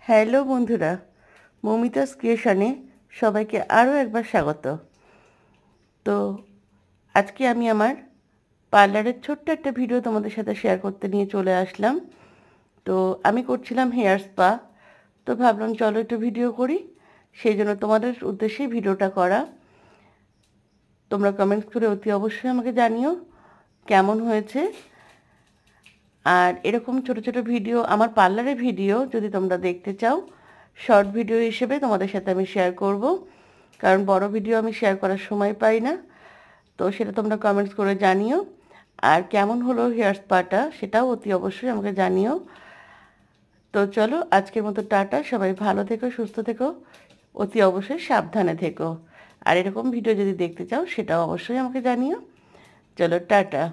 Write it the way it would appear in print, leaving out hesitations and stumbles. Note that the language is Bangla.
হ্যালো বন্ধুরা, মৌমিতাস ক্রিয়েশনে সবাইকে আরও একবার স্বাগত। তো আজকে আমি আমার পার্লারের ছোট্ট একটা ভিডিও তোমাদের সাথে শেয়ার করতে নিয়ে চলে আসলাম। তো আমি করছিলাম হেয়ার স্পা, তো ভাবলাম চলো একটু ভিডিও করি, সেই জন্য তোমাদের উদ্দেশ্যেই ভিডিওটা করা। তোমরা কমেন্টস করে অতি অবশ্যই আমাকে জানিও কেমন হয়েছে। আর এরকম ছোট ছোট ভিডিও, আমার পার্লারের ভিডিও যদি তোমরা দেখতে চাও, শর্ট ভিডিও হিসেবে তোমাদের সাথে আমি শেয়ার করব, কারণ বড় ভিডিও আমি শেয়ার করার সময় পাই না। তো সেটা তোমরা কমেন্টস করে জানিও। আর কেমন হলো হেয়ার স্পাটা সেটাও অতি অবশ্যই আমাকে জানিও। তো চলো আজকের মতো টাটা, সবাই ভালো থেকো, সুস্থ থেকো, অতি অবশ্যই সাবধানে থেকো। আর এরকম ভিডিও যদি দেখতে চাও সেটাও অবশ্যই আমাকে জানিও। চলো টাটা।